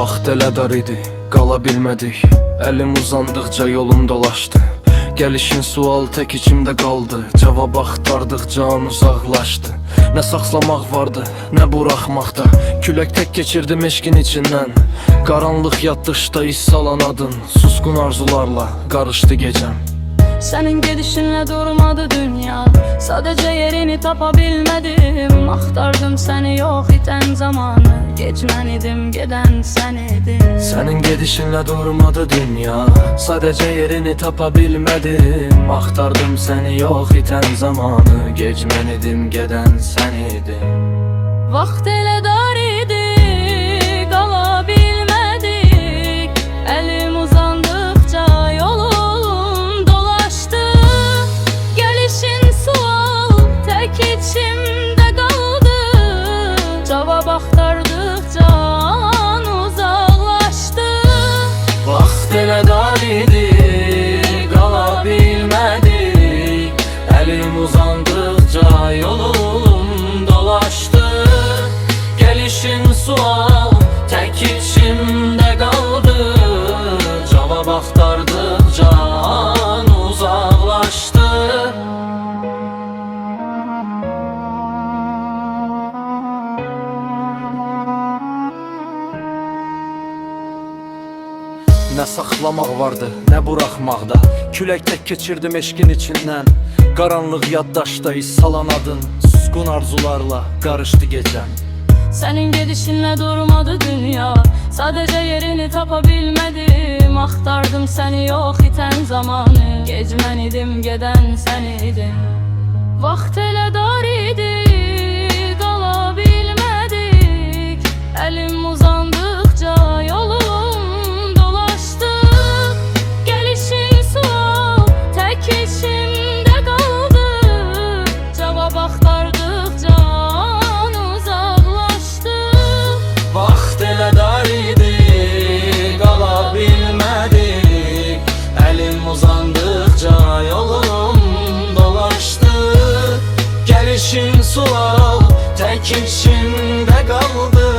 Vaxt elə dar idi, qala bilmədik. Əlim uzandıqca yolum dolaşdı. Gəlişin sual tək içimdə qaldı. Cavab axtardıqca an uzaqlaşdı. Nə saxlamaq vardı, nə buraxmaqda. Külək tək keçirdim eşqin içindən. Qaranlıq yatdışda iz salan adın. Susqun arzularla qarışdı gecəm. Sənin gedişinlə durmadı dünya. Sadəcə yerini tapa bilmədim. Axtardım səni yox itən zamanı. Gec mən idim, gedən sən idin. Sənin gedişinlə durmadı dünya. Sadəcə yerini tapa bilmədim. Axtardım səni yox itən zamanı. Gec mən idim, gedən sən idin. Vaxt elə dar idi, qala bilmədik. Əlim uzandıqca yolum dolaşdı. Gəlişin sual tək içimdə qaldı. Cavab axtardıqca an uzaqlaşdı. Vaxt elə dar idi, qala bilmədik. Əlim uzandıqca yolum dolaşdı. Gəlişin sual tək içimdə qaldı. Cavab axtardıqca an uzaqlaşdı. Nə saxlamaq vardı, nə buraxmaqda. Külək tək keçirdim eşqin içindən. Qaranlıq yaddaşda iz salan adın. Susqun arzularla qarışdı gecəm. Sənin gedişinlə durmadı dünya. Sadəcə yerini tapa bilmədim. Axtardım səni yox itən zamanı. Gec mən idim, gedən sən idin. Vaxt elə dar idi, qala bilmədik. Əlim uzandıqca yolum dolaşdı. Gəlişin sual tək içimdə qaldı. Cavab axtardıqca an uzaqlaşdı. Vaxt elə dar idi, qala bilmədik. Əlim uzandıqca yolum dolaşdı. Gəlişin sual tək içimdə qaldı.